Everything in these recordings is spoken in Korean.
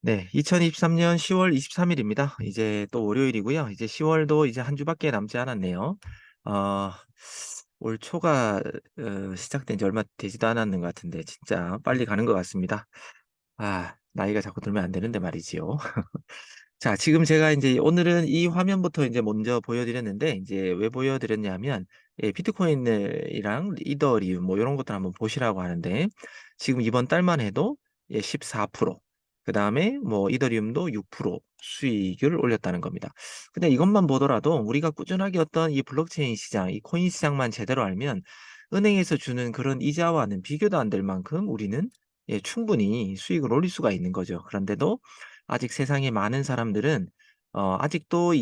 네. 2023년 10월 23일입니다. 이제 또 월요일이고요. 이제 10월도 이제 한 주밖에 남지 않았네요. 어 올 초가 시작된 지 얼마 되지도 않았는 것 같은데 진짜 빨리 가는 것 같습니다. 나이가 자꾸 들면 안 되는데 말이지요. 자, 지금 제가 이제 오늘은 이 화면부터 이제 먼저 보여드렸는데, 이제 왜 보여드렸냐면, 예, 비트코인이랑 이더리움 뭐 요런 것들 한번 보시라고 하는데, 지금 이번 달만 해도 예 14%, 그다음에 뭐 이더리움도 6% 수익을 올렸다는 겁니다. 근데 이것만 보더라도 우리가 꾸준하게 어떤 이 블록체인 시장, 이 코인 시장만 제대로 알면 은행에서 주는 그런 이자와는 비교도 안 될 만큼 우리는 예 충분히 수익을 올릴 수가 있는 거죠. 그런데도 아직 세상에 많은 사람들은 아직도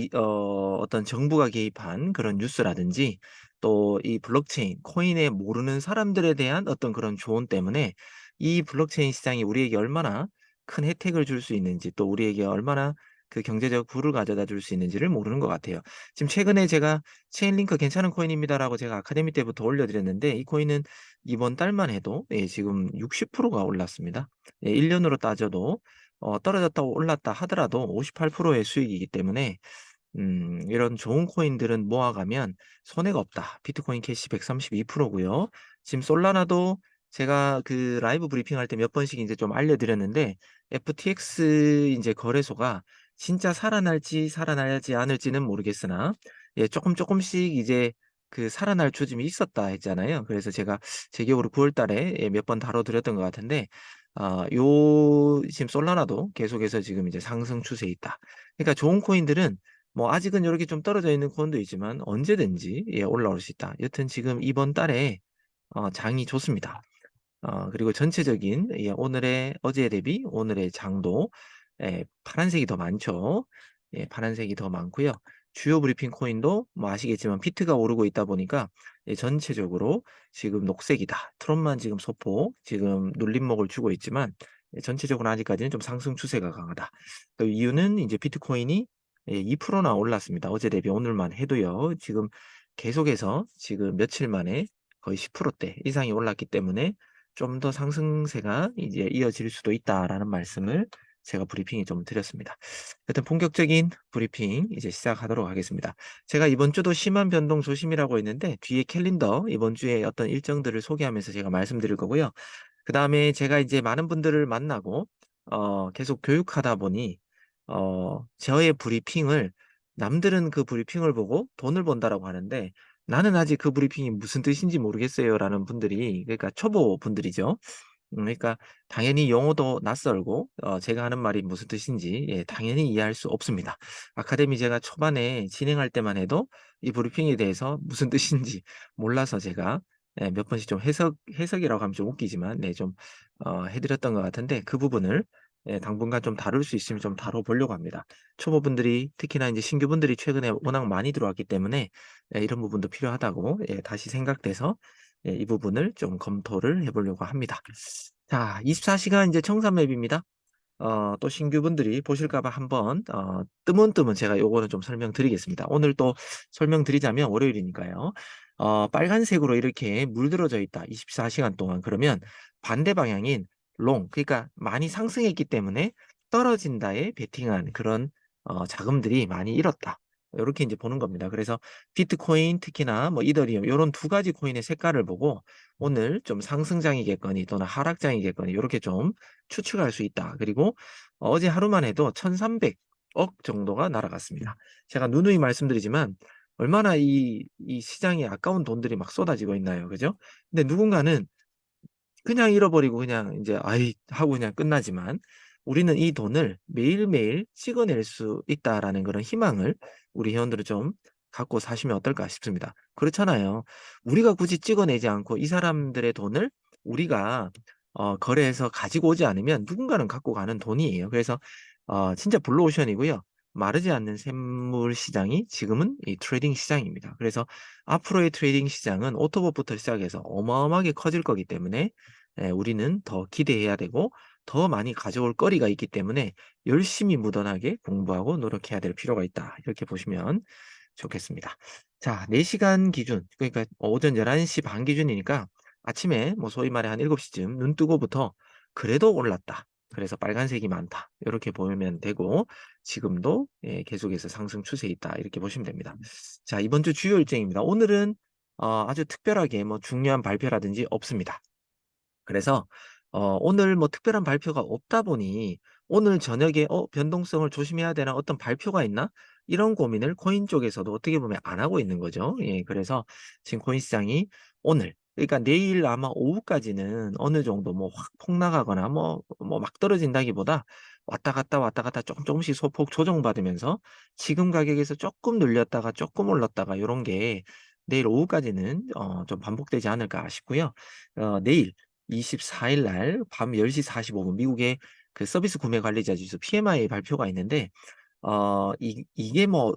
어떤 정부가 개입한 그런 뉴스라든지 또 이 블록체인, 코인에 모르는 사람들에 대한 어떤 그런 조언 때문에 이 블록체인 시장이 우리에게 얼마나 큰 혜택을 줄 수 있는지, 또 우리에게 얼마나 그 경제적 부를 가져다 줄 수 있는지를 모르는 것 같아요. 지금 최근에 제가 "체인링크 괜찮은 코인입니다."라고 제가 아카데미 때부터 올려드렸는데, 이 코인은 이번 달만 해도 예 지금 60%가 올랐습니다. 예 1 년으로 따져도 떨어졌다 올랐다 하더라도 58%의 수익이기 때문에 이런 좋은 코인들은 모아가면 손해가 없다. 비트코인 캐시 132% 고요. 지금 솔라나도 제가 그 라이브 브리핑할 때 몇 번씩 인제 좀 알려드렸는데, FTX 인제 거래소가 진짜 살아날지 살아나지 않을지는 모르겠으나 예 쪼끔씩 이제 그 살아날 조짐이 있었다 했잖아요. 그래서 제가 제 기억으로 9월 달에 예 몇 번 다뤄 드렸던 것 같은데, 요 지금 솔라나도 계속해서 지금 이제 상승 추세에 있다. 그러니까 좋은 코인들은 뭐 아직은 요렇게 좀 떨어져 있는 코인도 있지만 언제든지 예 올라올 수 있다. 여튼 지금 이번 달에 장이 좋습니다. 그리고 전체적인 예 오늘의 어제 대비 오늘의 장도 예 파란색이 더 많죠. 예 파란색이 더 많고요. 주요 브리핑 코인도 뭐 아시겠지만 비트가 오르고 있다 보니까 예 전체적으로 지금 녹색이다. 트럼만 지금 소폭 지금 눌림목을 주고 있지만 예 전체적으로 아직까지는 좀 상승 추세가 강하다. 그 이유는 이제 비트코인이 예 2%나 올랐습니다. 어제 대비 오늘만 해도요. 지금 계속해서 지금 며칠 만에 거의 10%대 이상이 올랐기 때문에 좀 더 상승세가 이제 이어질 수도 있다라는 말씀을 제가 브리핑에 좀 드렸습니다. 여튼 본격적인 브리핑 이제 시작하도록 하겠습니다. 제가 이번 주도 심한 변동 조심이라고 했는데, 뒤에 캘린더 이번 주에 어떤 일정들을 소개하면서 제가 말씀드릴 거고요. 그다음에 제가 이제 많은 분들을 만나고 계속 교육하다 보니 저의 브리핑을, 남들은 그 브리핑을 보고 돈을 번다라고 하는데 "나는 아직 그 브리핑이 무슨 뜻인지 모르겠어요."라는 분들이, 그러니까 초보 분들이죠. 그러니까 당연히 용어도 낯설고 제가 하는 말이 무슨 뜻인지 예 당연히 이해할 수 없습니다. 아카데미 제가 초반에 진행할 때만 해도 이 브리핑에 대해서 무슨 뜻인지 몰라서 제가 예 몇 번씩 좀 해석이라고 하면 좀 웃기지만 네 좀 해 드렸던 것 같은데, 그 부분을 예 당분간 좀 다룰 수 있으면 좀 다뤄 보려고 합니다. 초보분들이, 특히나 이제 신규분들이 최근에 워낙 많이 들어왔기 때문에 예 이런 부분도 필요하다고 예 다시 생각돼서 예 이 부분을 좀 검토를 해 보려고 합니다. 자, 24 시간 이제 청산 맵입니다. 또 신규분들이 보실까 봐 한번 뜨문뜨문 제가 요거는 좀 설명드리겠습니다. 오늘 또 설명드리자면 월요일이니까요. 빨간색으로 이렇게 물들어져 있다 24 시간 동안. 그러면 반대 방향인 롱, 그러니까 많이 상승했기 때문에 떨어진다에 베팅한 그런 자금들이 많이 잃었다. 요렇게 인제 보는 겁니다. 그래서 비트코인, 특히나 뭐 이더리움 요런 두 가지 코인의 색깔을 보고 오늘 좀 상승장이겠거니 또는 하락장이겠거니 요렇게 좀 추측할 수 있다. 그리고 어제 하루만 해도 1,300억 정도가 날아갔습니다. 제가 누누이 말씀드리지만 얼마나 이 시장에 아까운 돈들이 막 쏟아지고 있나요. 그죠? 근데 누군가는 그냥 잃어버리고 그냥 인제 '아이.' 하고 그냥 끝나지만, 우리는 이 돈을 매일매일 찍어낼 수 있다라는 그런 희망을 우리 회원들은 좀 갖고 사시면 어떨까 싶습니다. 그렇잖아요. 우리가 굳이 찍어내지 않고 이 사람들의 돈을 우리가 거래해서 가지고 오지 않으면 누군가는 갖고 가는 돈이에요. 그래서 진짜 블루오션이고요. 마르지 않는 샘물 시장이 지금은 이 트레이딩 시장입니다. 그래서 앞으로의 트레이딩 시장은 오토봇부터 시작해서 어마어마하게 커질 거기 때문에 예 우리는 더 기대해야 되고 더 많이 가져올 거리가 있기 때문에 열심히 무던하게 공부하고 노력해야 될 필요가 있다. 이렇게 보시면 좋겠습니다. 자, 4 시간 기준, 그러니까 오전 11시 반 기준이니까 아침에 뭐 소위 말해 한 7 시쯤 눈 뜨고부터 '그래도 올랐다.' 그래서 빨간색이 많다. 이렇게 보면 되고 지금도 계속해서 상승 추세에 있다. 이렇게 보시면 됩니다. 자, 이번 주 주요 일정입니다. 오늘은 아주 특별하게 뭐 중요한 발표라든지 없습니다. 그래서 오늘 뭐 특별한 발표가 없다 보니 오늘 저녁에 '변동성을 조심해야 되나? 어떤 발표가 있나?' 이런 고민을 코인 쪽에서도 어떻게 보면 안 하고 있는 거죠. 예, 그래서 지금 코인 시장이 오늘, 그러니까 내일 아마 오후까지는 어느 정도 뭐 확 폭락하거나 뭐 막 떨어진다기보다 왔다 갔다 조금씩 소폭 조정받으면서 지금 가격에서 조금 눌렸다가 조금 올랐다가 요런 게 내일 오후까지는 좀 반복되지 않을까 싶고요. 내일 24일 날 밤 10시 45분 미국의 그 서비스 구매 관리자 지수 PMI 발표가 있는데 이게 뭐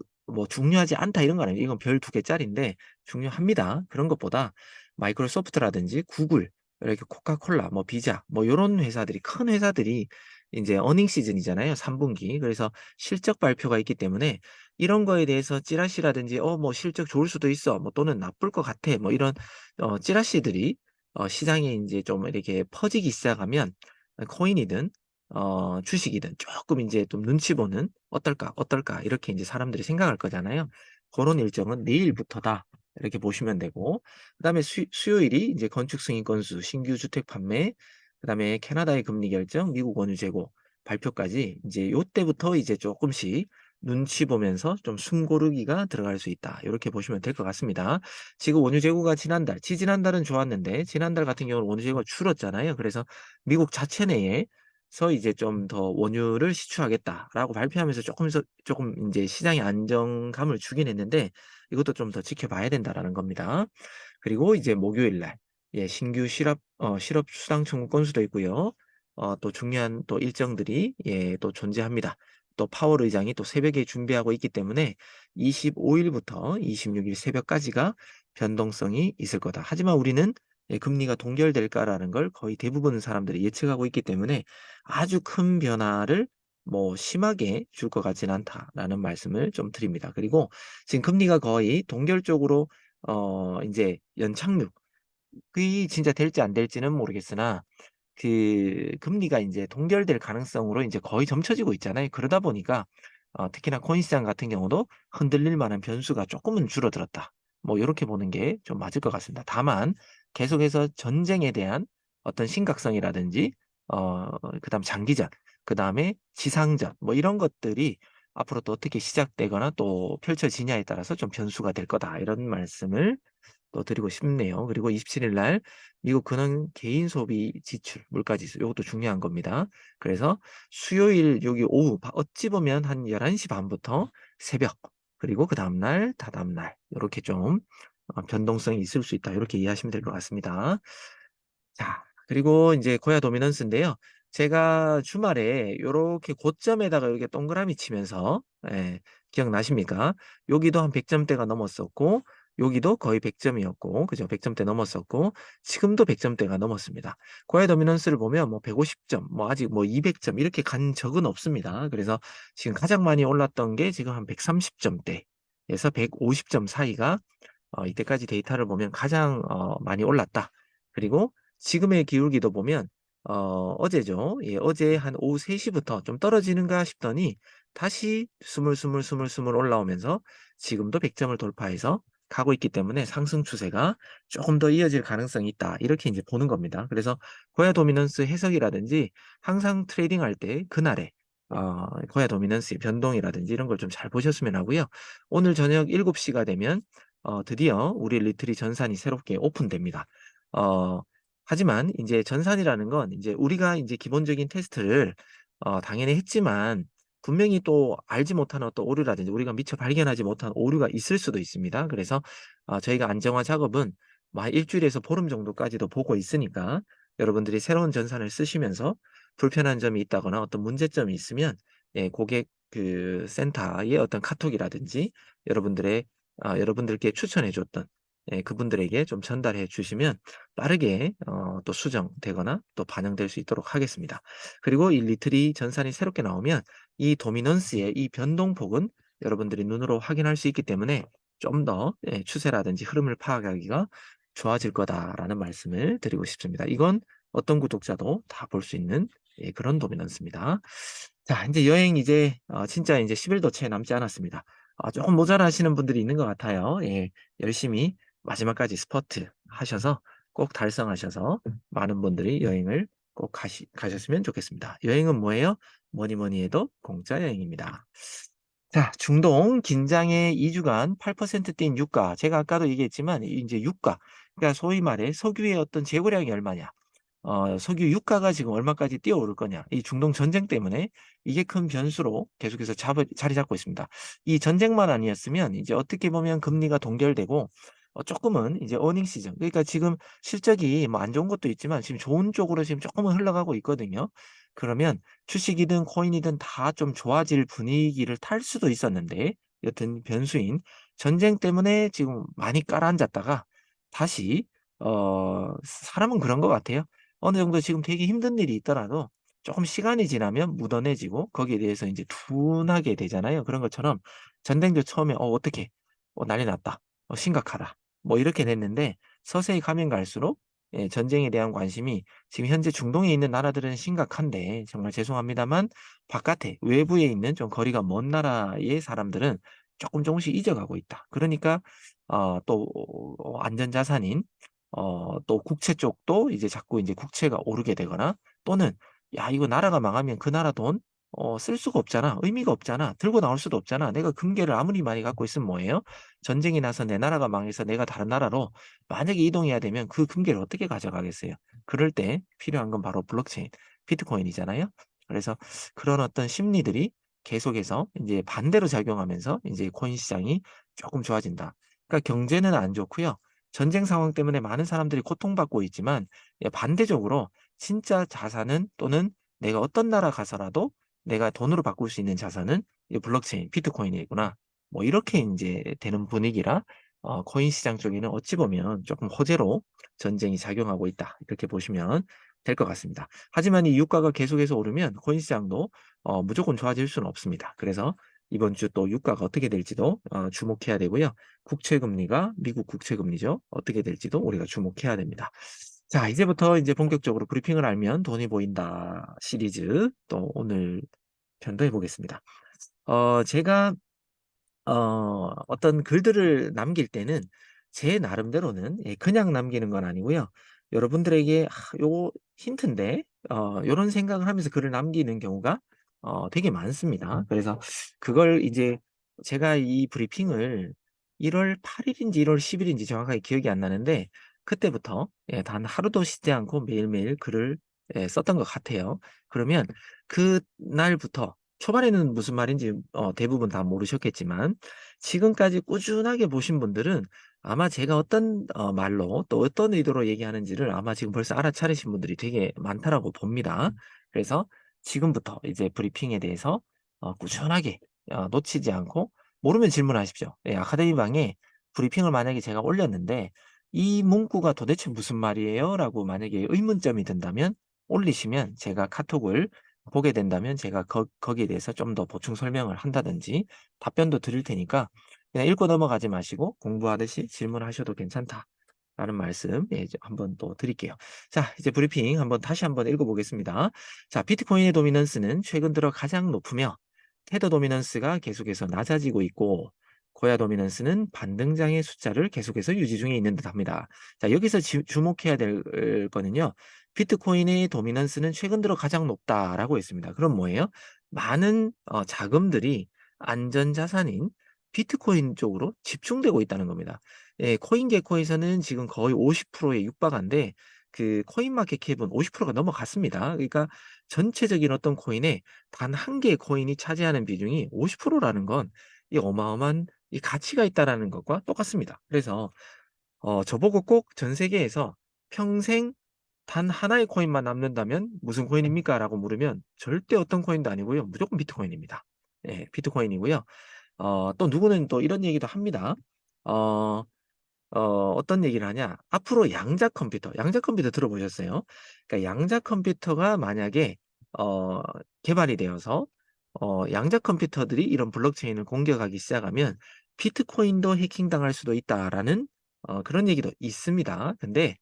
중요하지 않다 이런 건 아니에요. 이건 별 2 개짜리인데 중요합니다. 그런 것보다 마이크로소프트라든지 구글, 이렇게 코카콜라, 뭐 비자, 뭐 요런 회사들이, 큰 회사들이 인제 어닝 시즌이잖아요, 3 분기. 그래서 실적 발표가 있기 때문에 이런 거에 대해서 찌라시라든지 뭐 실적 좋을 수도 있어, 뭐 또는 나쁠 것 같아, 뭐 이런 찌라시들이 시장에 인제 좀 이렇게 퍼지기 시작하면 코인이든 주식이든 쪼끔 인제 좀 눈치 보는 '어떨까, 어떨까?' 이렇게 인제 사람들이 생각할 거잖아요. 고런 일정은 내일부터다, 이렇게 보시면 되고, 그다음에 수요일이 이제 건축 승인 건수, 신규 주택 판매, 그다음에 캐나다의 금리 결정, 미국 원유 재고 발표까지 인제 요때부터 이제 쪼끔씩 눈치 보면서 좀 숨 고르기가 들어갈 수 있다. 요렇게 보시면 될 것 같습니다. 지금 원유 재고가 지지난달은 좋았는데 지난달 같은 경우는 원유 재고가 줄었잖아요. 그래서 미국 자체 내에서 이제 좀 더 "원유를 시추하겠다."라고 발표하면서 쪼끔 인제 시장에 안정감을 주긴 했는데 이것도 좀 더 지켜봐야 된다라는 겁니다. 그리고 이제 목요일 날 신규 실업 수당 청구 건수도 있고요. 또 중요한 또 일정들이 또 존재합니다. 또 파월 의장이 또 새벽에 준비하고 있기 때문에 25 일부터 26일 새벽까지가 변동성이 있을 거다. 하지만 우리는 금리가 동결될까라는 걸 거의 대부분 사람들이 예측하고 있기 때문에 아주 큰 변화를 뭐 심하게 줄 것 같지는 않다라는 말씀을 좀 드립니다. 그리고 지금 금리가 거의 동결 쪽으로 인제 연착륙, 그게 진짜 될지 안 될지는 모르겠으나 그 금리가 인제 동결될 가능성으로 인제 거의 점쳐지고 있잖아요. 그러다 보니까 특히나 코인 시장 같은 경우도 '흔들릴 만한 변수가 쪼끔은 줄어들었다.' 뭐 요렇게 보는 게 좀 맞을 것 같습니다. 다만 계속해서 전쟁에 대한 어떤 심각성이라든지 그다음 장기전, 그다음에 지상전, 뭐 이런 것들이 앞으로 또 어떻게 시작되거나 또 펼쳐지냐에 따라서 좀 변수가 될 거다. 이런 말씀을 또 드리고 싶네요. 그리고 27일 날 미국 근원 개인 소비 지출 물가 지수, 요것도 중요한 겁니다. 그래서 수요일 여기 오후 어찌 보면 한 11시 반 부터 새벽, 그리고 그다음 날 다다음 날 요렇게 좀 변동성이 있을 수 있다. 요렇게 이해하시면 될 것 같습니다. 자, 그리고 인제 고야 도미넌스인데요. 제가 주말에 요렇게 고점에다가 이렇게 동그라미 치면서, 기억나십니까? 여기도 한 100 점대가 넘었었고 여기도 거의 100 점이었고, 그죠? 100 점대 넘었었고 지금도 100 점대가 넘었습니다. 고야 도미넌스를 보면 뭐 150 점, 뭐 아직 뭐 200점 이렇게 간 적은 없습니다. 그래서 지금 가장 많이 올랐던 게 지금 한 130 점대에서 150점 사이가 이때까지 데이터를 보면 가장 많이 올랐다. 그리고 지금의 기울기도 보면 어제죠. 예, 어제 한 오후 3 시부터 좀 떨어지는가 싶더니 다시 스물스물 올라오면서 지금도 100 점을 돌파해서 가고 있기 때문에 상승 추세가 조금 더 이어질 가능성이 있다. 이렇게 이제 보는 겁니다. 그래서 고야 도미넌스 해석이라든지 항상 트레이딩할 때 그날의 고야 도미넌스의 변동이라든지 이런 걸 좀 잘 보셨으면 하고요. 오늘 저녁 7 시가 되면 드디어 우리 리트리 전산이 새롭게 오픈됩니다. 어 하지만 인제 전산이라는 건 인제 우리가 인제 기본적인 테스트를 당연히 했지만 분명히 또 알지 못한 어떤 오류라든지 우리가 미처 발견하지 못한 오류가 있을 수도 있습니다. 그래서 저희가 안정화 작업은 뭐 한 1 주일에서 보름 정도까지도 보고 있으니까 여러분들이 새로운 전산을 쓰시면서 불편한 점이 있다거나 어떤 문제점이 있으면 고객 그 센터의 어떤 카톡이라든지 여러분들의 여러분들께 추천해 줬던 그분들에게 좀 전달해 주시면 빠르게 또 수정되거나 또 반영될 수 있도록 하겠습니다. 그리고 이 리트리 전산이 새롭게 나오면 이 도미넌스의 이 변동폭은 여러분들이 눈으로 확인할 수 있기 때문에 좀 더 추세라든지 흐름을 파악하기가 좋아질 거다라는 말씀을 드리고 싶습니다. 이건 어떤 구독자도 다 볼 수 있는 예, 그런 도미넌스입니다. 자, 이제 여행 이제 진짜 이제 10 일도 채 남지 않았습니다. 조금 모자라시는 분들이 있는 것 같아요. 예. 열심히 마지막까지 스퍼트 하셔서 꼭 달성하셔서 많은 분들이 여행을 꼭 가셨으면 좋겠습니다. 여행은 뭐예요? 뭐니 뭐니 해도 공짜 여행입니다. 자, 중동 긴장의 2 주간 8% 뛴 유가. 제가 아까도 얘기했지만 이제 유가, 그러니까 소위 말해 석유의 어떤 재고량이 얼마냐, 석유 유가가 지금 얼마까지 뛰어오를 거냐. 이 중동 전쟁 때문에 이게 큰 변수로 계속해서 자리 잡고 있습니다. 이 전쟁만 아니었으면 이제 어떻게 보면 금리가 동결되고 쪼끔은 이제 어닝 시즌, 그러니까 지금 실적이 뭐 안 좋은 것도 있지만 지금 좋은 쪽으로 지금 쪼끔은 흘러가고 있거든요. 그러면 주식이든 코인이든 다 좀 좋아질 분위기를 탈 수도 있었는데, 여튼 변수인 전쟁 때문에 지금 많이 깔아앉았다가 다시 사람은 그런 것 같아요. 어느 정도 지금 되게 힘든 일이 있더라도 조금 시간이 지나면 묻어내지고 거기에 대해서 인제 둔하게 되잖아요. 그런 것처럼 전쟁도 처음에 어떡해. 난리 났다. 심각하다.' 뭐 이렇게 됐는데, 서서히 가면 갈수록 예, 전쟁에 대한 관심이 지금 현재 중동에 있는 나라들은 심각한데, 정말 죄송합니다만 바깥에 외부에 있는 좀 거리가 먼 나라의 사람들은 쪼끔 조금씩 잊어가고 있다. 그러니까 또 안전 자산인 또 국채 쪽도 이제 자꾸 인제 국채가 오르게 되거나, 또는 '야, 이거 나라가 망하면 그 나라 돈 쓸 수가 없잖아. 의미가 없잖아. 들고 나올 수도 없잖아. 내가 금괴를 아무리 많이 갖고 있으면 뭐해요? 전쟁이 나서 내 나라가 망해서 내가 다른 나라로 만약에 이동해야 되면 그 금괴를 어떻게 가져가겠어요?' 그럴 때 필요한 건 바로 블록체인, 비트코인이잖아요. 그래서 그런 어떤 심리들이 계속해서 인제 반대로 작용하면서 인제 코인 시장이 쪼끔 좋아진다. 그러니까 경제는 안 좋고요. 전쟁 상황 때문에 많은 사람들이 고통받고 있지만, 예, 반대적으로 진짜 자산은, 또는 내가 어떤 나라 가서라도 내가 돈으로 바꿀 수 있는 자산은 이 블록체인, 비트코인이구나. 뭐 이렇게 인제 되는 분위기라 코인 시장 쪽에는 어찌 보면 쪼끔 호재로 전쟁이 작용하고 있다, 이렇게 보시면 될 것 같습니다. 하지만 이 유가가 계속해서 오르면 코인 시장도 무조건 좋아질 수는 없습니다. 그래서 이번 주 또 유가가 어떻게 될지도 주목해야 되고요. 국채 금리가, 미국 국채 금리죠. 어떻게 될지도 우리가 주목해야 됩니다. 자, 이제부터 이제 본격적으로 브리핑을 알면 돈이 보인다 시리즈 또 오늘 편도 해 보겠습니다. 제가 어떤 글들을 남길 때는 제 나름대로는, 예, 그냥 남기는 건 아니고요. 여러분들에게 '아, 요거 힌트인데.' 요런 생각을 하면서 글을 남기는 경우가 되게 많습니다. 그래서 그걸 이제 제가 이 브리핑을 1월 8 일인지 1월 10 일인지 정확하게 기억이 안 나는데, 그때부터 예, 단 하루도 쉬지 않고 매일매일 글을 예, 썼던 것 같아요. 그러면 그날부터, 초반에는 무슨 말인지 대부분 다 모르셨겠지만 지금까지 꾸준하게 보신 분들은 아마 제가 어떤 말로 또 어떤 의도로 얘기하는지를 아마 지금 벌써 알아차리신 분들이 되게 많다라고 봅니다. 그래서 지금부터 이제 브리핑에 대해서 꾸준하게 놓치지 않고, 모르면 질문하십시오. 예, 아카데미 방에 브리핑을 만약에 제가 올렸는데 "이 문구가 도대체 무슨 말이에요?"라고 만약에 의문점이 든다면 올리시면, 제가 카톡을 보게 된다면 제가 거기에 대해서 좀 더 보충 설명을 한다든지 답변도 드릴 테니까 그냥 읽고 넘어가지 마시고 공부하듯이 질문하셔도 괜찮다라는 말씀, 예, 이제 한번 또 드릴게요. 자, 이제 브리핑 다시 한번 읽어 보겠습니다. 자, 비트코인의 도미넌스는 최근 들어 가장 높으며 테더 도미넌스가 계속해서 낮아지고 있고, 고야 도미넌스는 반등장의 숫자를 계속해서 유지 중에 있는 듯합니다. 자, 여기서 주목해야 될 거는요. 비트코인의 도미넌스는 최근 들어 가장 높다라고 했습니다. 그럼 뭐예요? 많은 자금들이 안전자산인 비트코인 쪽으로 집중되고 있다는 겁니다. 예, 코인게코에서는 지금 거의 50%에 육박한데 그 코인마켓 캡은 50%가 넘어갔습니다. 그러니까 전체적인 어떤 코인에 단 한 개의 코인이 차지하는 비중이 50%라는 건 이 어마어마한 이 가치가 있다라는 것과 똑같습니다. 그래서 저보고 꼭 전 세계에서 평생 단 하나의 코인만 남는다면 "무슨 코인입니까?"라고 물으면 절대 어떤 코인도 아니고요. 무조건 비트코인입니다. 예, 비트코인이고요. 또 누구는 또 이런 얘기도 합니다. 어 어떤 얘기를 하냐. 앞으로 양자 컴퓨터 들어보셨어요? 그러니까 양자 컴퓨터가 만약에 어 개발이 되어서 양자 컴퓨터들이 이런 블록체인을 공격하기 시작하면 비트코인도 해킹당할 수도 있다라는 그런 얘기도 있습니다. 근데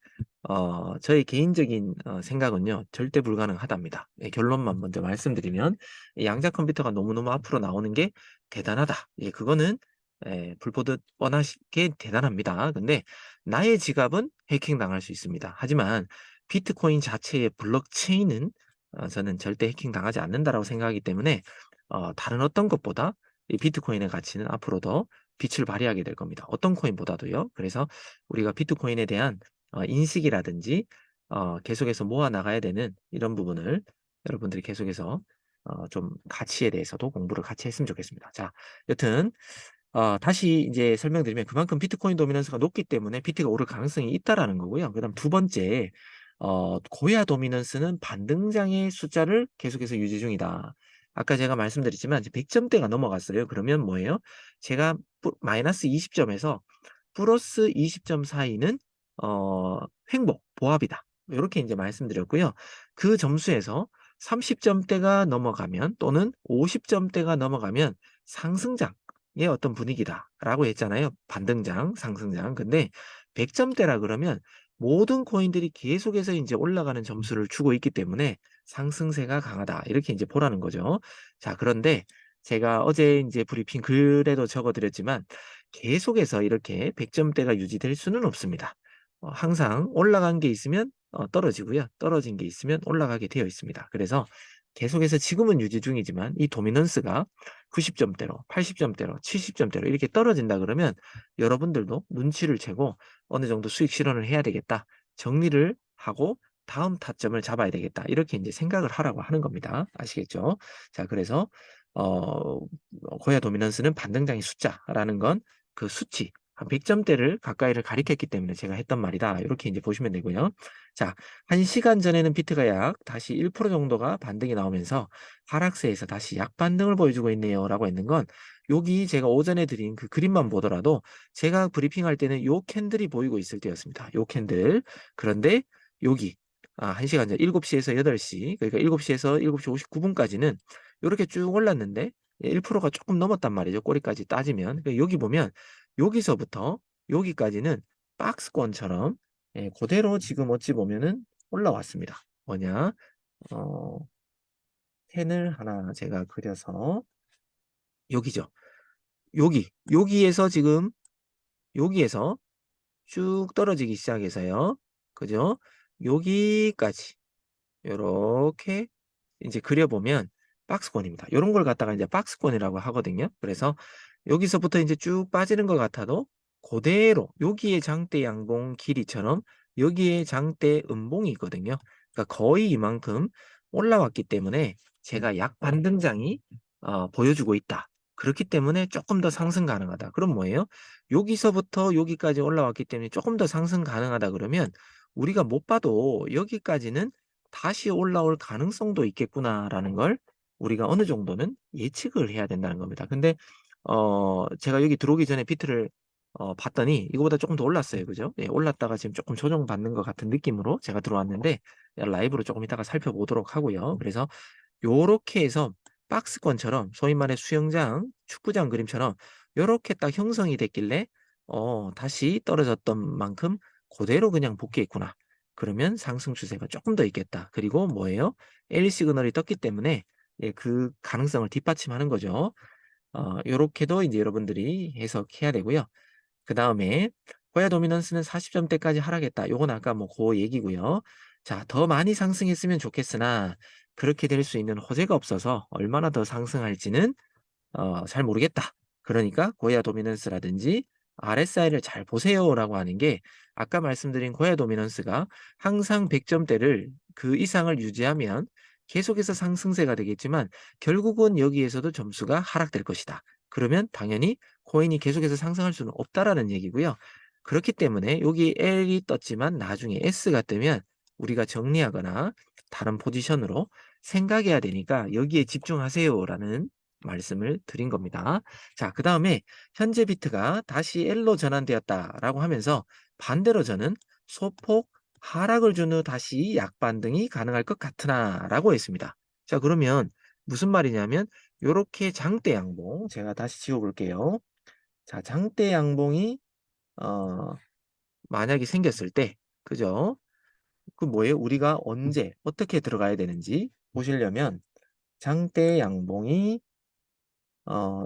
저의 개인적인 생각은요. 절대 불가능하답니다. 예, 결론만 먼저 말씀드리면 이 양자 컴퓨터가 너무너무 앞으로 나오는 게 대단하다. 예, 그거는 예, 불보듯 뻔하게 대단합니다. 근데 나의 지갑은 해킹당할 수 있습니다. 하지만 비트코인 자체의 블록체인은 저는 절대 해킹당하지 않는다라고 생각하기 때문에 다른 어떤 것보다 이 비트코인의 가치는 앞으로 더 빛을 발휘하게 될 겁니다. 어떤 코인보다도요. 그래서 우리가 비트코인에 대한 인식이라든지 계속해서 모아 나가야 되는 이런 부분을 여러분들이 계속해서 좀 가치에 대해서도 공부를 같이 했으면 좋겠습니다. 자, 여튼 다시 이제 설명드리면 그만큼 비트코인 도미넌스가 높기 때문에 BT가 오를 가능성이 있다라는 거고요. 그다음 두 번째, 고야 도미넌스는 반등장의 숫자를 계속해서 유지 중이다. 아까 제가 말씀드렸지만 이제 100점대가 넘어갔어요. 그러면 뭐예요? 제가 마이너스 20점에서 플러스 20점 사이는 어 횡보, 보합이다. 요렇게 인제 말씀드렸고요. 그 점수에서 30점대가 넘어가면 또는 50점대가 넘어가면 상승장의 어떤 분위기다라고 했잖아요. 반등장, 상승장. 근데 100점대라 그러면 모든 코인들이 계속해서 인제 올라가는 점수를 주고 있기 때문에 '상승세가 강하다.' 이렇게 인제 보라는 거죠. 자, 그런데 제가 어제 인제 브리핑 글에도 적어 드렸지만 계속해서 이렇게 100점대가 유지될 수는 없습니다. 항상 올라간 게 있으면 떨어지고요. 떨어진 게 있으면 올라가게 되어 있습니다. 그래서 계속해서 지금은 유지 중이지만 이 도미넌스가 90점대로, 80점대로, 70점대로 이렇게 떨어진다 그러면 여러분들도 눈치를 채고 '어느 정도 수익 실현을 해야 되겠다. 정리를 하고 다음 타점을 잡아야 되겠다.' 이렇게 인제 생각을 하라고 하는 겁니다. 아시겠죠? 자, 그래서 어 고야 도미넌스는 반등장의 숫자라는 건 그 수치 한 100점대를 가까이를 가리켰기 때문에 제가 했던 말이다. 요렇게 인제 보시면 되고요. 자, 1 시간 전에는 비트가 약 다시 1% 정도가 반등이 나오면서 하락세에서 다시 약반등을 보여주고 있네요라고 했는 건 여기 제가 오전에 드린 그 그림만 보더라도 제가 브리핑할 때는 요 캔들이 보이고 있을 때였습니다. 요 캔들. 그런데 여기 1 시간 전 7시 에서 8시 그러니까 7시 에서 7시 59 분까지는 요렇게 쭉 올랐는데 예 1%가 쪼끔 넘었단 말이죠, 꼬리까지 따지면. 그 여기 보면 여기서부터 여기까지는 박스권처럼 예 고대로 지금 어찌 보면은 올라왔습니다. 뭐냐 어 펜을 하나 제가 그려서 여기죠. 여기에서 지금 여기에서 쭉 떨어지기 시작해서요. 그죠? 여기까지 요렇게 인제 그려 보면 박스권입니다. 요런 걸 갖다가 인제 박스권이라고 하거든요. 그래서 여기서부터 인제 쭉 빠지는 것 같아도 고대로 여기에 장대 양봉 길이처럼 여기에 장대 음봉이 있거든요. 그러니까 거의 이만큼 올라왔기 때문에 제가 약반등장이 보여주고 있다. 그렇기 때문에 쪼끔 더 상승 가능하다. 그럼 뭐예요? 여기서부터 여기까지 올라왔기 때문에 쪼끔 더 상승 가능하다 그러면 우리가 못 봐도 '여기까지는 다시 올라올 가능성도 있겠구나.'라는 걸 우리가 어느 정도는 예측을 해야 된다는 겁니다. 근데 제가 여기 들어오기 전에 비트를 봤더니 이거보다 쪼끔 더 올랐어요. 그죠? 예, 올랐다가 지금 쪼끔 조정받는 것 같은 느낌으로 제가 들어왔는데 라이브로 쪼금 이따가 살펴보도록 하고요. 그래서 요렇게 해서 박스권처럼 소위 말해 수영장, 축구장 그림처럼 요렇게 딱 형성이 됐길래 다시 떨어졌던 만큼 고대로 그냥 복귀했구나. 그러면 상승 추세가 쪼끔 더 있겠다. 그리고 뭐예요? L 시그널이 떴기 때문에 예 그 가능성을 뒷받침하는 거죠. 요렇게도 인제 여러분들이 해석해야 되고요. 그다음에 호야 도미넌스는 40점대까지 하락했다. 요건 아까 뭐 고 얘기고요. 자, 더 많이 상승했으면 좋겠으나 그렇게 될 수 있는 호재가 없어서 얼마나 더 상승할지는 잘 모르겠다. 그러니까 고야 도미넌스라든지 RSI를 잘 보세요라고 하는 게 아까 말씀드린 고야 도미넌스가 항상 100점대를 그 이상을 유지하면 계속해서 상승세가 되겠지만 결국은 여기에서도 점수가 하락될 것이다. 그러면 당연히 코인이 계속해서 상승할 수는 없다라는 얘기고요. 그렇기 때문에 여기 L이 떴지만 나중에 S가 뜨면 우리가 정리하거나 다른 포지션으로 생각해야 되니까 여기에 집중하세요라는 말씀을 드린 겁니다. 자, 그다음에 현재 비트가 다시 L로 전환되었다라고 하면서 반대로 저는 소폭 하락을 준 후 다시 약반등이 가능할 것 같으나라고 했습니다. 자, 그러면 무슨 말이냐면 요렇게 장대 양봉 제가 다시 지워 볼게요. 자, 장대 양봉이 어 만약에 생겼을 때 그죠? 그 뭐예요? 우리가 언제 어떻게 들어가야 되는지 보시려면 장대 양봉이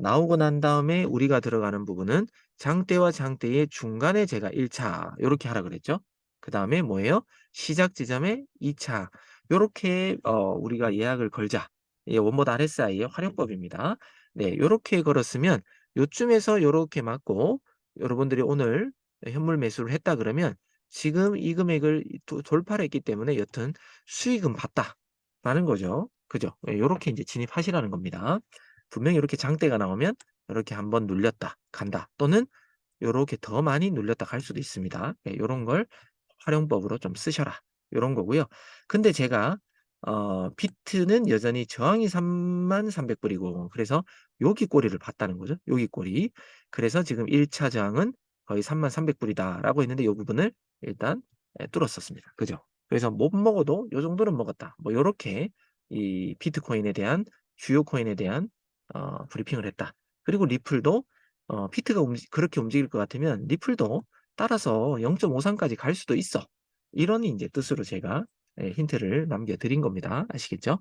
나오고 난 다음에 우리가 들어가는 부분은 장대와 장대의 중간에 제가 1차 요렇게 하라 그랬죠. 그다음에 뭐예요? 시작 지점에 2차 요렇게 우리가 예약을 걸자. 예, 원보다 RSI의 활용법입니다. 네, 요렇게 걸었으면 요쯤에서 요렇게 맞고 여러분들이 오늘 현물 매수를 했다 그러면 지금 이 금액을 돌파를 했기 때문에 여튼 수익은 봤다라는 거죠. 그죠? 예, 요렇게 이제 진입하시라는 겁니다. 분명히 이렇게 장대가 나오면 이렇게 한번 눌렸다 간다 또는 요렇게 더 많이 눌렸다 갈 수도 있습니다. 예, 요런 걸 활용법으로 좀 쓰셔라. 요런 거고요. 근데 제가 비트는 여전히 저항이 33,300 불이고 그래서 여기 꼬리를 봤다는 거죠. 여기 꼬리. 그래서 지금 1차 저항은 거의 33,300 불이다라고 했는데 요 부분을 일단 뚫었었습니다. 그죠? 그래서 못 먹어도 요 정도는 먹었다. 뭐 요렇게 이 비트코인에 대한 주요 코인에 대한 브리핑을 했다. 그리고 리플도 피트가 그렇게 움직일 것 같으면 리플도 따라서 0.53까지 갈 수도 있어. 이런 인제 뜻으로 제가 예 힌트를 남겨 드린 겁니다. 아시겠죠?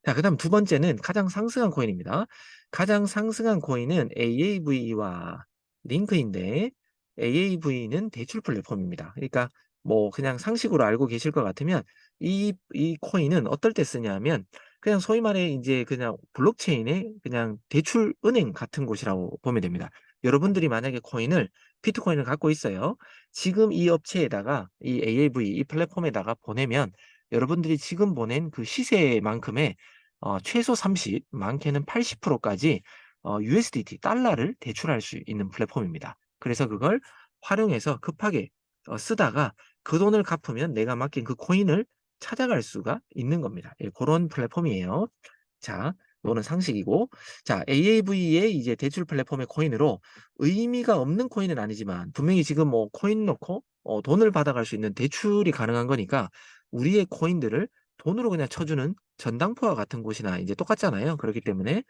자 그다음 두 번째는 가장 상승한 코인입니다. 가장 상승한 코인은 AAV와 링크인데 AAV는 대출 플랫폼입니다. 그러니까 뭐 그냥 상식으로 알고 계실 것 같으면 이 코인은 어떨 때 쓰냐면 그냥 소위 말해 인제 그냥 블록체인의 그냥 대출 은행 같은 곳이라고 보면 됩니다. 여러분들이 만약에 비트코인을 갖고 있어요. 지금 이 업체에다가 이 AAV 이 플랫폼에다가 보내면 여러분들이 지금 보낸 그 시세만큼의 최소 30 많게는 80% 까지 USDT 달러를 대출할 수 있는 플랫폼입니다. 그래서 그걸 활용해서 급하게 쓰다가 그 돈을 갚으면 내가 맡긴 그 코인을 찾아갈 수가 있는 겁니다. 예 고런 플랫폼이에요. 자 요거는 상식이고 자 AAV의 이제 대출 플랫폼의 코인으로 의미가 없는 코인은 아니지만 분명히 지금 뭐 코인 넣고 돈을 받아갈 수 있는 대출이 가능한 거니까 우리의 코인들을 돈으로 그냥 쳐주는 전당포와 같은 곳이나 이제 똑같잖아요. 그렇기 때문에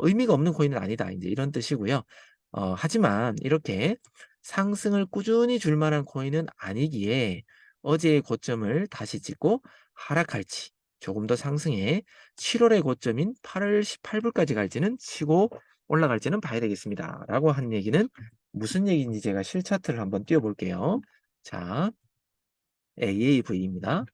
'의미가 없는 코인은 아니다.' 인제 이런 뜻이고요. 하지만 이렇게 상승을 꾸준히 줄 만한 코인은 아니기에 어제의 고점을 다시 찍고 하락할지 조금 더 상승해 7 월의 고점인 8월 18 불까지 갈지는 치고 올라갈지는 봐야 되겠습니다."라고 한 얘기는 무슨 얘기인지 제가 실 차트를 한번 띄워 볼게요. 자 AAV입니다.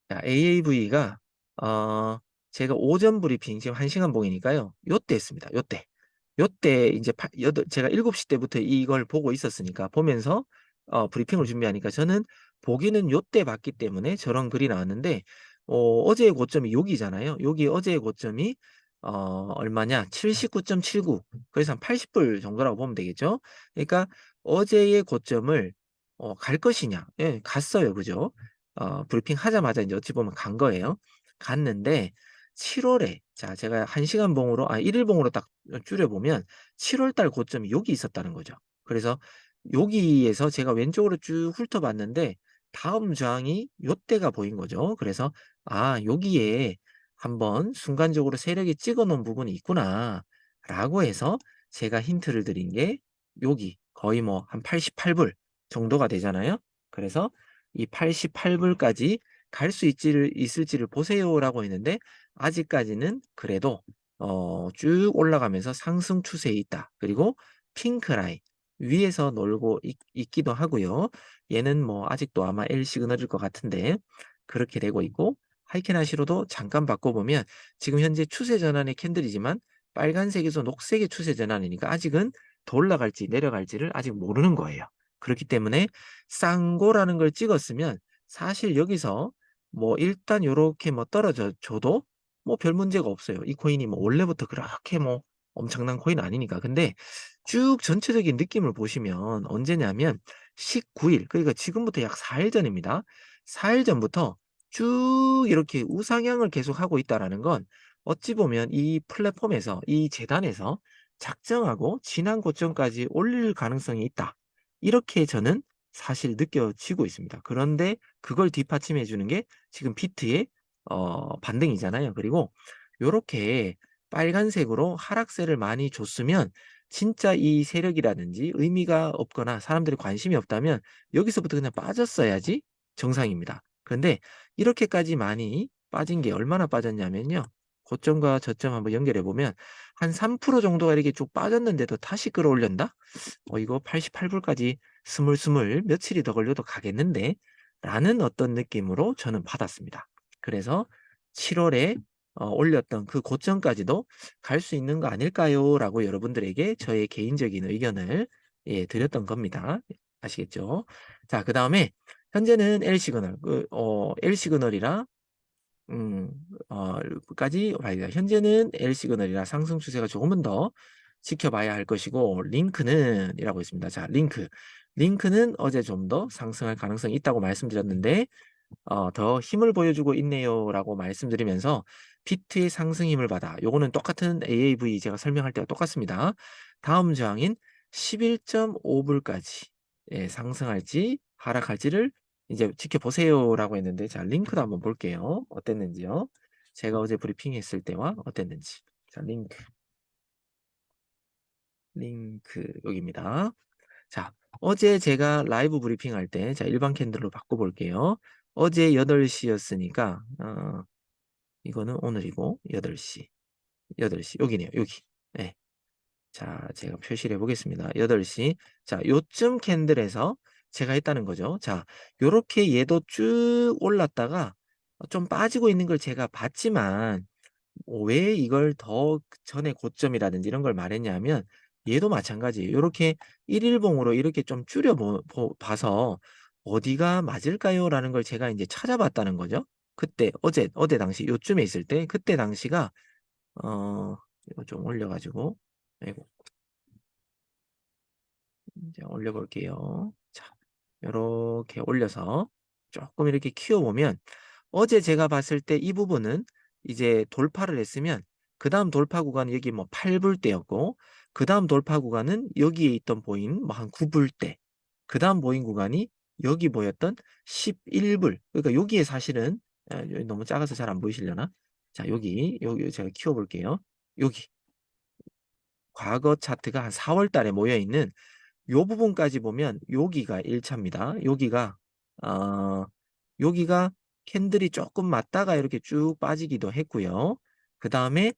자 AAV가 어 제가 오전 브리핑 지금 1 시간 봉이니까요. 요때 했습니다. 요때. 요때 인제 파 여덟 제가 7시 때부터 이걸 보고 있었으니까 보면서 브리핑을 준비하니까 저는 보기는 요때 봤기 때문에 저런 글이 나왔는데 어제의 고점이 여기잖아요. 여기 어제의 고점이 얼마냐 79.79 그래서 한 80불 정도라고 보면 되겠죠. 그러니까 어제의 고점을 갈 것이냐 예 갔어요. 그죠? 브리핑하자마자 인제 어찌 보면 간 거예요. 갔는데 7 월에 자 제가 1 시간 봉으로 1일 봉으로 딱 줄여 보면 7월 달 고점이 여기 있었다는 거죠. 그래서 여기에서 제가 왼쪽으로 쭉 훑어봤는데 다음 저항이 요때가 보인 거죠. 그래서 '아 여기에 한번 순간적으로 세력이 찍어 놓은 부분이 있구나.'라고 해서 제가 힌트를 드린 게 여기 거의 뭐 한 88불 정도가 되잖아요. 그래서 이 88 불까지 갈 수 있을지를 보세요라고 했는데 아직까지는 그래도 쭉 올라가면서 상승 추세에 있다. 그리고 핑크 라인 위에서 놀고 있기도 하고요. 얘는 뭐 아직도 아마 L 시그널일 것 같은데 그렇게 되고 있고 하이켄 하시로도 잠깐 바꿔보면 지금 현재 추세 전환의 캔들이지만 빨간색에서 녹색의 추세 전환이니까 아직은 더 올라갈지 내려갈지를 아직 모르는 거예요. 그렇기 때문에 쌍고라는 걸 찍었으면 사실 여기서 뭐 일단 요렇게 뭐 떨어져 줘도 뭐 별 문제가 없어요. 이 코인이 뭐 원래부터 그렇게 뭐 엄청난 코인 아니니까. 근데 쭉 전체적인 느낌을 보시면 언제냐면 19일 그러니까 지금부터 약 4일 전입니다. 4일 전부터 쭉 이렇게 우상향을 계속하고 있다라는 건 어찌 보면 이 플랫폼에서 이 재단에서 작정하고 지난 고점까지 올릴 가능성이 있다. 이렇게 저는 사실 느껴지고 있습니다. 그런데 그걸 뒷받침해 주는 게 지금 비트의 반등이잖아요. 그리고 요렇게 빨간색으로 하락세를 많이 줬으면 진짜 이 세력이라든지 의미가 없거나 사람들이 관심이 없다면 여기서부터 그냥 빠졌어야지 정상입니다. 그런데 이렇게까지 많이 빠진 게 얼마나 빠졌냐면요. 고점과 저점 한번 연결해 보면 한 3% 정도가 이렇게 쭉 빠졌는데도 다시 끌어올린다? 이거 88불까지 스물스물 며칠이 더 걸려도 가겠는데? 라는 어떤 느낌으로 저는 받았습니다. 그래서 7월에 올렸던 그 고점까지도 갈 수 있는 거 아닐까요? 라고 여러분들에게 저의 개인적인 의견을 드렸던 겁니다. 아시겠죠? 자, 그다음에 현재는 L 시그널, L 시그널이라 음 까지 아니다. 현재는 L 시그널이라 상승 추세가 조금은 더 지켜봐야 할 것이고 링크는 이라고 있습니다. 자, 링크는 어제 좀 더 상승할 가능성이 있다고 말씀드렸는데 더 힘을 보여주고 있네요라고 말씀드리면서 비트의 상승 힘을 받아 요거는 똑같은 AAV 제가 설명할 때와 똑같습니다. 다음 저항인 11.5불까지 상승할지 하락할지를 이제 지켜보세요라고 했는데 자, 링크도 한번 볼게요. 어땠는지요? 제가 어제 브리핑했을 때와 어땠는지. 자, 링크 여기입니다. 자, 어제 제가 라이브 브리핑할 때 자, 일반 캔들로 바꿔 볼게요. 어제 8시 였으니까 이거는 오늘이고 8시. 여기네요. 여기. 네. 자, 제가 표시를 해 보겠습니다. 8시. 자, 요쯤 캔들에서 제가 했다는 거죠. 자, 요렇게 얘도 쭉 올랐다가 좀 빠지고 있는 걸 제가 봤지만 왜 이걸 더 전에 고점이라든지 이런 걸 말했냐면 얘도 마찬가지예요. 요렇게 1일봉으로 이렇게 좀 줄여 봐서 '어디가 맞을까요?'라는 걸 제가 인제 찾아봤다는 거죠. 그때 어제 당시 요쯤에 있을 때 그때 당시가 이거 좀 올려 가지고 아이고 인제 올려 볼게요. 자, 요렇게 올려서 쪼끔 이렇게 키워 보면 어제 제가 봤을 때 이 부분은 이제 돌파를 했으면 그다음 돌파 구간은 여기 뭐 8 불대였고 그다음 돌파 구간은 여기에 있던 보인 뭐 한 9 불대 그다음 보인 구간이 여기 보였던 11 불. 그러니까 여기에 사실은 여기 너무 작아서 잘 안 보이시려나? 자, 여기 제가 키워 볼게요. 여기 과거 차트가 한 4월 달에 모여 있는 요 부분까지 보면 여기가 1 차입니다. 어 여기가 캔들이 쪼끔 맞다가 이렇게 쭉 빠지기도 했고요. 그다음에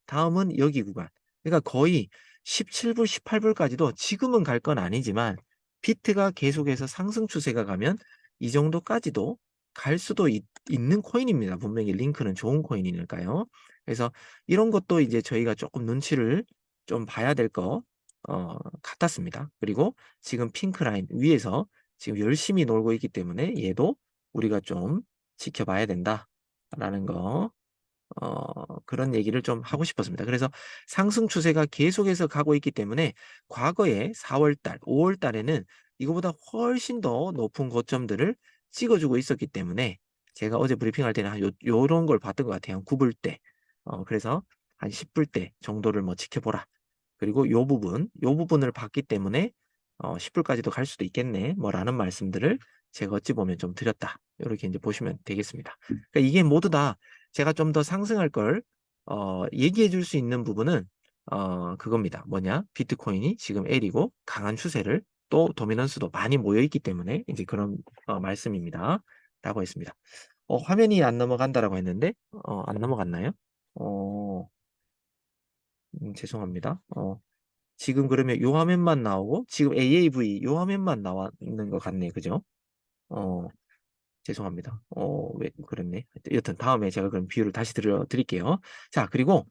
다음은 여기 구간. 그러니까 거의 17 불, 18 불까지도 지금은 갈 건 아니지만 비트가 계속해서 상승 추세가 가면 이 정도까지도 갈 수도 있는 코인입니다. 분명히 링크는 좋은 코인이니까요. 그래서 이런 것도 이제 저희가 쪼끔 눈치를 좀 봐야 될 것 같았습니다. 그리고 지금 핑크 라인 위에서 지금 열심히 놀고 있기 때문에 얘도 우리가 좀 지켜봐야 된다라는 거 그런 얘기를 좀 하고 싶었습니다. 그래서 상승 추세가 계속해서 가고 있기 때문에 과거에 4 월달, 5 월달에는 이거보다 훨씬 더 높은 고점들을 찍어 주고 있었기 때문에 제가 어제 브리핑할 때는 한 요런 걸 봤던 것 같아요. 한 9 불대. 그래서 한 10 불대 정도를 뭐 지켜보라. 그리고 요 부분을 봤기 때문에 10 불까지도 갈 수도 있겠네 뭐 라는 말씀들을 제가 어찌 보면 좀 드렸다. 요렇게 인제 보시면 되겠습니다. 그러니까 이게 모두 다 제가 좀 더 상승할 걸 얘기해 줄 수 있는 부분은 그겁니다. 뭐냐? 비트코인이 지금 L이고 강한 추세를 또 도미넌스도 많이 모여 있기 때문에 인제 그런 말씀입니다. 라고 했습니다. "화면이 안 넘어간다."라고 했는데 안 넘어갔나요? 어 죄송합니다. 지금 그러면 요 화면만 나오고 지금 AAV 요 화면만 나와 있는 것 같네. 그죠? 어 죄송합니다. 왜 그랬네. 여튼 다음에 제가 그럼 비유를 다시 드릴게요. 자, 그리고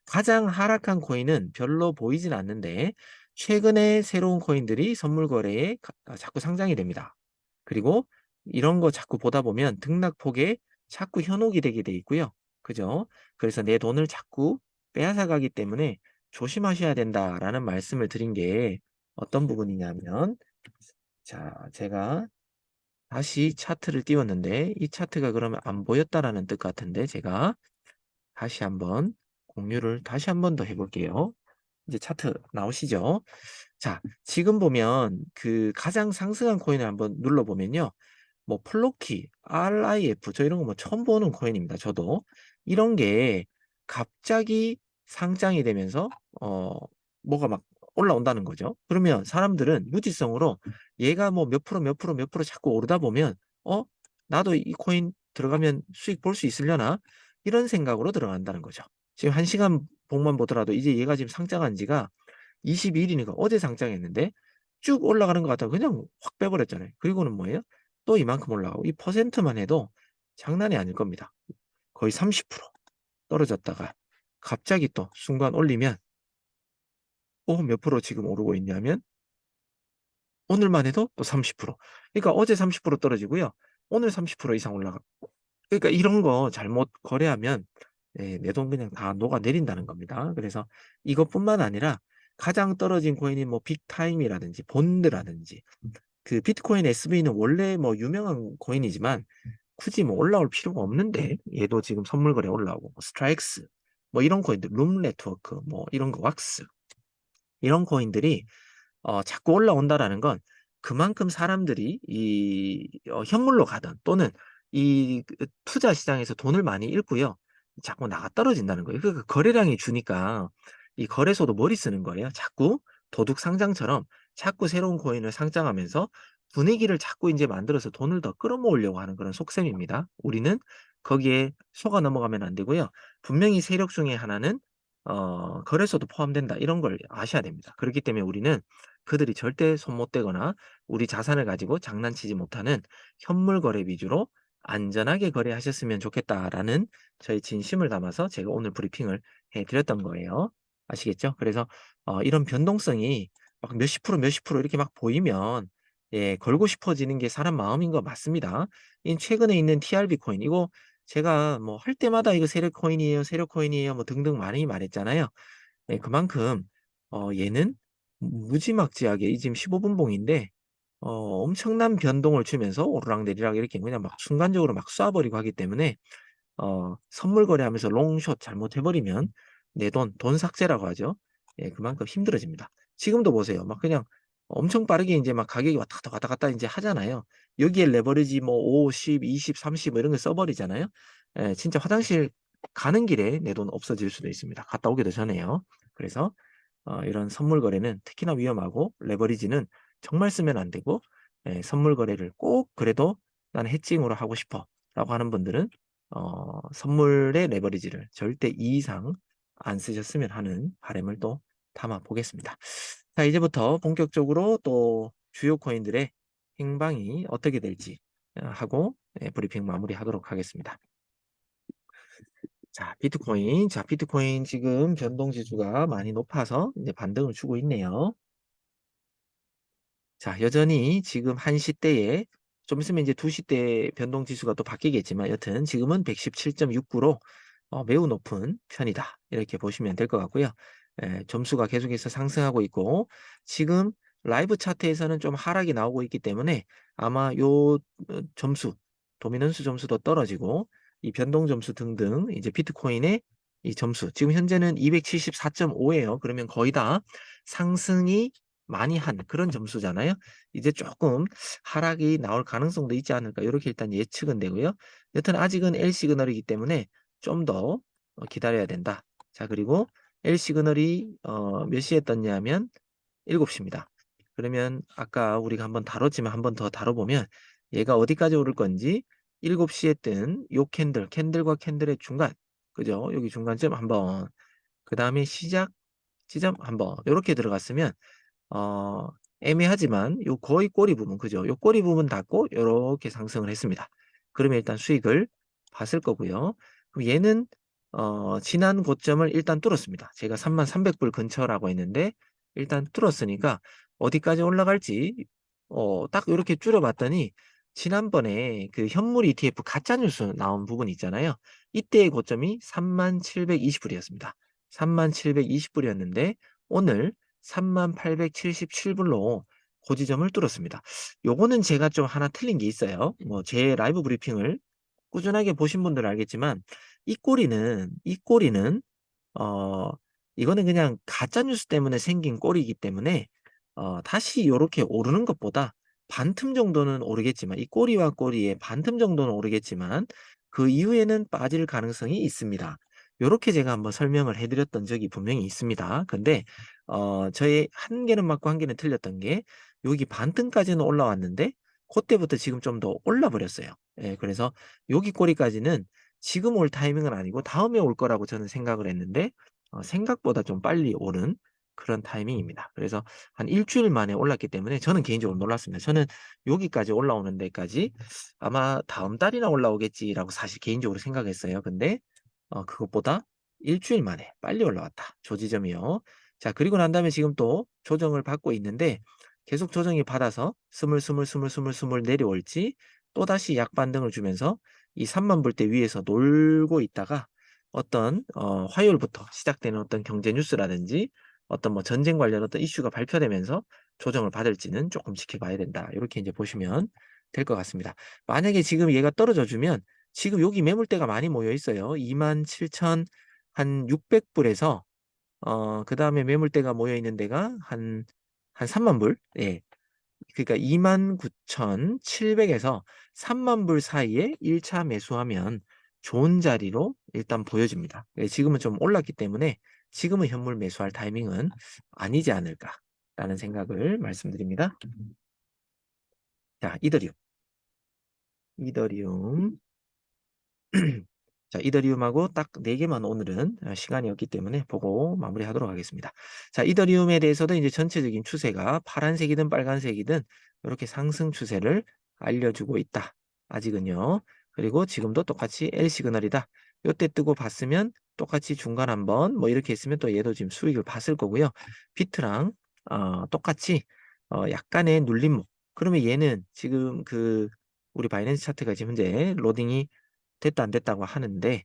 가장 하락한 코인은 별로 보이진 않는데 최근에 새로운 코인들이 선물 거래에 자꾸 상장이 됩니다. 그리고 이런 거 자꾸 보다 보면 등락폭에 자꾸 현혹이 되게 돼 있고요. 그죠? 그래서 내 돈을 자꾸 빼앗아 가기 때문에 조심하셔야 된다라는 말씀을 드린 게 어떤 부분이냐면 자, 제가 다시 차트를 띄웠는데 이 차트가 그러면 안 보였다라는 뜻 같은데 제가 다시 한번 공유를 다시 한번 더 해 볼게요. 이제 차트 나오시죠? 자, 지금 보면 그 가장 상승한 코인을 한번 눌러 보면요. 뭐 플로키, RIF 저 이런 거 뭐 처음 보는 코인입니다 저도. 이런 게 갑자기 상장이 되면서 어 뭐가 막 올라온다는 거죠. 그러면 사람들은 무지성으로 얘가 뭐 몇 프로, 몇 프로, 몇 프로 자꾸 오르다 보면 어? 나도 이 코인 들어가면 수익 볼 수 있으려나? 이런 생각으로 들어간다는 거죠. 지금 1시간 봉만 보더라도 이제 얘가 지금 상장한 지가 22일이니까 어제 상장했는데 쭉 올라가는 것 같다가 그냥 확 빼버렸잖아요. 그리고는 뭐예요? 또 이만큼 올라가고 이 퍼센트만 해도 장난이 아닐 겁니다. 거의 30% 떨어졌다가 갑자기 또 순간 올리면 몇 프로 지금 오르고 있냐면 오늘만 해도 또 30%. 그러니까 어제 30% 떨어지고요. 오늘 30% 이상 올라가고. 그러니까 이런 거 잘못 거래하면 내 돈 그냥 다 녹아내린다는 겁니다. 그래서 이것뿐만 아니라 가장 떨어진 코인이 뭐 빅타임이라든지 본드라든지 그 비트코인 SV는 원래 뭐 유명한 코인이지만 굳이 뭐 올라올 필요가 없는데 얘도 지금 선물 거래 올라오고 뭐 스트라이크스 뭐 이런 코인들 룸 네트워크 뭐 이런 거 왁스 이런 코인들이 자꾸 올라온다라는 건 그만큼 사람들이 현물로 가든 또는 투자 시장에서 돈을 많이 잃고요. 자꾸 나가 떨어진다는 거예요. 그 거래량이 주니까 이 거래소도 머리 쓰는 거예요. 자꾸 도둑 상장처럼 자꾸 새로운 코인을 상장하면서 분위기를 자꾸 이제 만들어서 돈을 더 끌어모으려고 하는 그런 속셈입니다. 우리는 거기에 속아 넘어가면 안 되고요. 분명히 세력 중에 하나는 거래소도 포함된다. 이런 걸 아셔야 됩니다. 그렇기 때문에 우리는 그들이 절대 손 못 대거나 우리 자산을 가지고 장난치지 못하는 현물 거래 위주로 안전하게 거래하셨으면 좋겠다라는 저의 진심을 담아서 제가 오늘 브리핑을 해 드렸던 거예요. 아시겠죠? 그래서 이런 변동성이 막 몇십 프로, 몇십 프로 이렇게 막 보이면 걸고 싶어지는 게 사람 마음인 거 맞습니다. 이 최근에 있는 TRB 코인 이거 제가 뭐 할 때마다 이거 세력 코인이에요, 세력 코인이에요, 뭐 등등 많이 말했잖아요. 그만큼 얘는 무지막지하게 이 지금 15분 봉인데 엄청난 변동을 주면서 오르락내리락 이렇게 그냥 막 순간적으로 막 쏴버리고 하기 때문에 선물 거래하면서 롱숏 잘못해 버리면 내 돈 삭제라고 하죠. 그만큼 힘들어집니다. 지금도 보세요. 막 그냥 엄청 빠르게 인제 막 가격이 왔다 갔다 인제 하잖아요. 여기에 레버리지 뭐 5, 10, 20, 30 뭐 이런 거 써 버리잖아요. 진짜 화장실 가는 길에 내 돈 없어질 수도 있습니다, 갔다 오기도 전에요. 그래서 이런 선물 거래는 특히나 위험하고 레버리지는 정말 쓰면 안 되고 선물 거래를 꼭 그래도 '나는 헤징으로 하고 싶어.'라고 하는 분들은 선물의 레버리지를 절대 2 이상 안 쓰셨으면 하는 바람을 또 담아 보겠습니다. 자 이제부터 본격적으로 또 주요 코인들의 행방이 어떻게 될지 하고 브리핑 마무리하도록 하겠습니다. 자 비트코인 지금 변동 지수가 많이 높아서 이제 반등을 주고 있네요. 자 여전히 지금 1 시대에 좀 있으면 이제 2 시대 변동 지수가 또 바뀌겠지만 여튼 지금은 117.69로 매우 높은 편이다. 이렇게 보시면 될 것 같고요. 점수가 계속해서 상승하고 있고 지금 라이브 차트에서는 좀 하락이 나오고 있기 때문에 아마 요 점수 도미넌스 점수도 떨어지고 이 변동 점수 등등 이제 비트코인의 이 점수 지금 현재는 274.5 예요. 그러면 거의 다 상승이 많이 한 그런 점수잖아요. 이제 조금 하락이 나올 가능성도 있지 않을까 요렇게 일단 예측은 되고요. 여튼 아직은 L 시그널이기 때문에 좀 더 기다려야 된다. 자 그리고 L 시그널이 몇 시에 떴냐면 7 시입니다. 그러면 아까 우리가 한번 다뤘지만 한번 더 다뤄보면 얘가 어디까지 오를 건지 7 시에 뜬 요 캔들과 캔들의 중간 그죠? 여기 중간쯤 한번 그다음에 시작 지점 한번 요렇게 들어갔으면 어 애매하지만 요 거의 꼬리 부분 그죠? 요 꼬리 부분 닫고 요렇게 상승을 했습니다. 그러면 일단 수익을 봤을 거고요. 그럼 얘는 지난 고점을 일단 뚫었습니다. 제가 33,300불 근처라고 했는데 일단 뚫었으니까 어디까지 올라갈지 딱 요렇게 줄여 봤더니 지난번에 그 현물 ETF 가짜 뉴스 나온 부분 있잖아요. 이때의 고점이 37,200불이었습니다. 37,200불이었는데 오늘 38,777불로 고지점을 뚫었습니다. 요거는 제가 좀 하나 틀린 게 있어요. 뭐 제 라이브 브리핑을 꾸준하게 보신 분들은 알겠지만 이 꼬리는 어 이거는 그냥 가짜 뉴스 때문에 생긴 꼬리이기 때문에 다시 요렇게 오르는 것보다 반틈 정도는 오르겠지만 이 꼬리와 꼬리의 반틈 정도는 오르겠지만 그 이후에는 빠질 가능성이 있습니다. 요렇게 제가 한번 설명을 해 드렸던 적이 분명히 있습니다. 근데 저의 한 개는 맞고 한 개는 틀렸던 게 여기 반등까지는 올라왔는데 고때부터 지금 좀 더 올라 버렸어요. 예, 그래서 여기 꼬리까지는 지금 올 타이밍은 아니고 다음에 올 거라고 저는 생각을 했는데 생각보다 좀 빨리 오른 그런 타이밍입니다. 그래서 한 일 주일 만에 올랐기 때문에 저는 개인적으로 놀랐습니다. 저는 여기까지 올라오는 데까지 '아마 다음 달이나 올라오겠지.'라고 사실 개인적으로 생각했어요. 근데 그것보다 일 주일 만에 빨리 올라왔다. 조지점이요. 자, 그리고 난 다음에 지금 또 조정을 받고 있는데 계속 조정이 받아서 스물스물 내려올지 또다시 약반등을 주면서 이 3만 불대 위에서 놀고 있다가 어떤 화요일부터 시작되는 어떤 경제 뉴스라든지 어떤 뭐 전쟁 관련 어떤 이슈가 발표되면서 조정을 받을지는 조금 지켜봐야 된다. 이렇게 이제 보시면 될 것 같습니다. 만약에 지금 얘가 떨어져 주면 지금 여기 매물대가 많이 모여 있어요. 27,000 한 600 불에서 그다음에 매물대가 모여 있는 데가 한 3만 불. 예. 그러니까 29,700 에서 3만 불 사이에 1차 매수하면 좋은 자리로 일단 보여집니다. 예, 지금은 좀 올랐기 때문에 지금은 현물 매수할 타이밍은 아니지 않을까라는 생각을 말씀드립니다. 자, 이더리움. 이더리움. 자, 이더리움하고 딱 4 개만 오늘은 시간이 없기 때문에 보고 마무리하도록 하겠습니다. 자, 이더리움에 대해서도 이제 전체적인 추세가 파란색이든 빨간색이든 이렇게 상승 추세를 알려주고 있다. 아직은요. 그리고 지금도 똑같이 L 시그널이다. 요때 뜨고 봤으면 똑같이 중간 한번 뭐 이렇게 했으면 또 얘도 지금 수익을 봤을 거고요. 비트랑 똑같이 약간의 눌림목. 그러면 얘는 지금 우리 바이낸스 차트가 지금 현재 로딩이 됐다 안 됐다고 하는데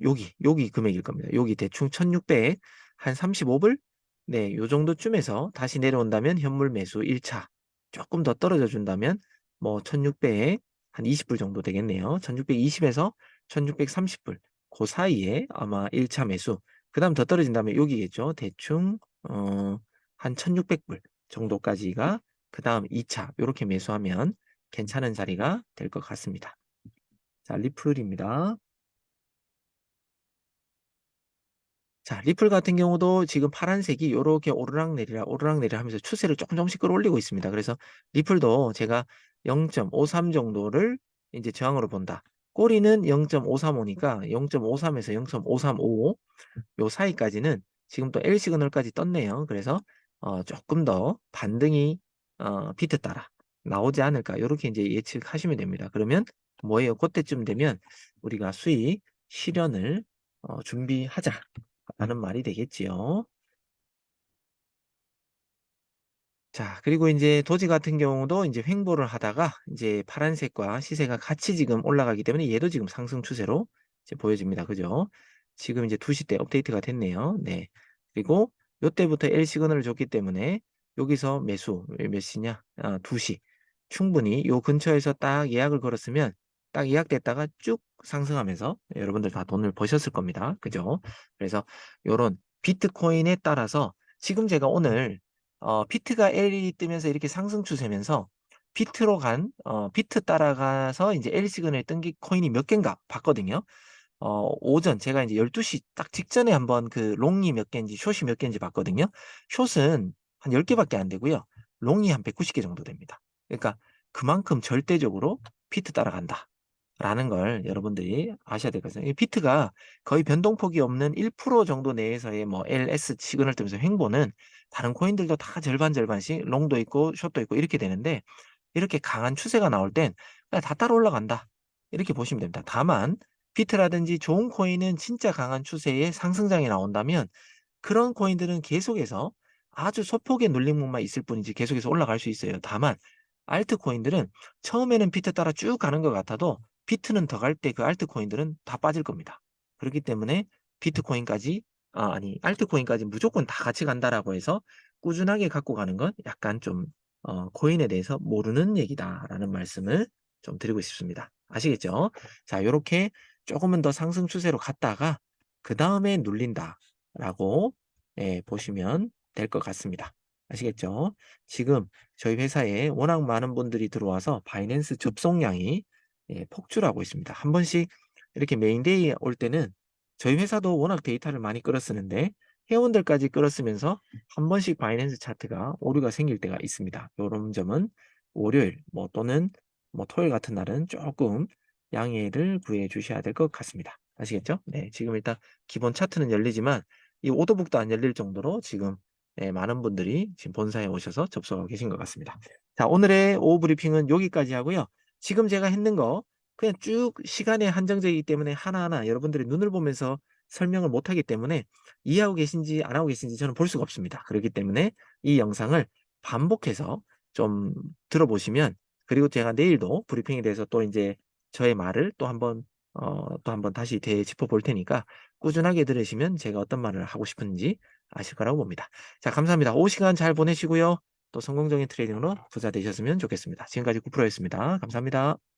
여기 금액일 겁니다. 여기 대충 1,600 한 35불? 네, 요 정도쯤에서 다시 내려온다면 현물 매수 1 차. 조금 더 떨어져 준다면 뭐 1,600 한 20불 정도 되겠네요. 1,620 에서 1,630불 고 사이에 아마 1차 매수. 그다음 더 떨어진다면 여기겠죠. 대충 한 1,600불 정도까지가 그다음 2차 요렇게 매수하면 괜찮은 자리가 될 것 같습니다. 자, 리플입니다. 자, 리플 같은 경우도 지금 파란색이 요렇게 오르락내리락 하면서 추세를 조금씩 끌어올리고 있습니다. 그래서 리플도 제가 0.53 정도를 인제 저항으로 본다. 꼬리는 0.535니까 0.53에서 0.535 요 사이까지는 지금 또 L 시그널까지 떴네요. 그래서 쪼끔 더 반등이 비트 따라 나오지 않을까 요렇게 인제 예측하시면 됩니다. 그러면 뭐예요? 고때쯤 되면 우리가 수익 실현을 준비하자라는 말이 되겠지요. 자, 그리고 인제 도지 같은 경우도 인제 횡보를 하다가 인제 파란색과 시세가 같이 지금 올라가기 때문에 얘도 지금 상승 추세로 이제 보여집니다. 그죠? 지금 이제 2시 때 업데이트가 됐네요. 네. 그리고 요때부터 L 시그널을 줬기 때문에 여기서 매수 몇 시냐? 2 시. 충분히 요 근처에서 딱 예약을 걸었으면 딱 예약됐다가 쭉 상승하면서 여러분들 다 돈을 버셨을 겁니다. 그죠? 그래서 요런 비트코인에 따라서 지금 제가 오늘 비트가 L이 뜨면서 이렇게 상승 추세면서 비트로 비트 따라가서 인제 L 시그널에 뜬 게 코인이 몇 개인가 봤거든요. 오전 제가 인제 12시 딱 직전에 한번 롱이 몇 개인지 숏이 몇 개인지 봤거든요. 숏은 한 10 개밖에 안 되고요. 롱이 한 190개 정도 됩니다. 그러니까 그만큼 절대적으로 비트 따라간다라는 걸 여러분들이 아셔야 될 것 같아요. 이 비트가 거의 변동폭이 없는 1% 정도 내에서의 뭐 LS 시그널 뜨면서 횡보는 다른 코인들도 다 절반씩 롱도 있고 숏도 있고 이렇게 되는데 이렇게 강한 추세가 나올 땐 그냥 다 따라 올라간다. 이렇게 보시면 됩니다. 다만 비트라든지 좋은 코인은 진짜 강한 추세의 상승장이 나온다면 그런 코인들은 계속해서 아주 소폭의 눌림목만 있을 뿐이지 계속해서 올라갈 수 있어요. 다만 알트 코인들은 처음에는 비트 따라 쭉 가는 것 같아도 비트는 더 갈 때 그 알트 코인들은 다 빠질 겁니다. 그렇기 때문에 비트코인까지 아니 알트 코인까지 무조건 다 같이 간다라고 해서 꾸준하게 갖고 가는 건 약간 좀 코인에 대해서 모르는 얘기다라는 말씀을 좀 드리고 싶습니다. 아시겠죠? 자, 요렇게 조금은 더 상승 추세로 갔다가 그다음에 눌린다라고 예, 보시면 될 것 같습니다. 아시겠죠? 지금 저희 회사에 워낙 많은 분들이 들어와서 바이낸스 접속량이 예, 폭주하고 있습니다. 한 번씩 이렇게 메인 데이 올 때는 저희 회사도 워낙 데이터를 많이 끌어 쓰는데 회원들까지 끌어 쓰면서 한 번씩 바이낸스 차트가 오류가 생길 때가 있습니다. 요런 점은 월요일 뭐 또는 뭐 토요일 같은 날은 조금 양해를 구해 주셔야 될 것 같습니다. 아시겠죠? 네. 지금 일단 기본 차트는 열리지만 이 오더북도 안 열릴 정도로 지금 많은 분들이 지금 본사에 오셔서 접속하고 계신 것 같습니다. 자, 오늘의 오후 브리핑은 여기까지 하고요. 지금 제가 했는 거 그냥 쭉 시간이 한정적이기 때문에 하나하나 여러분들이 눈을 보면서 설명을 못 하기 때문에 이해하고 계신지 안 하고 계신지 저는 볼 수가 없습니다. 그렇기 때문에 이 영상을 반복해서 좀 들어보시면, 그리고 제가 내일도 브리핑에 대해서 또 인제 저의 말을 또 한번 다시 되짚어 볼 테니까 꾸준하게 들으시면 제가 어떤 말을 하고 싶은지 아실 거라고 봅니다. 자, 감사합니다. 오후 시간 잘 보내시고요. 또 성공적인 트레이딩으로 부자 되셨으면 좋겠습니다. 지금까지 구프로였습니다. 감사합니다.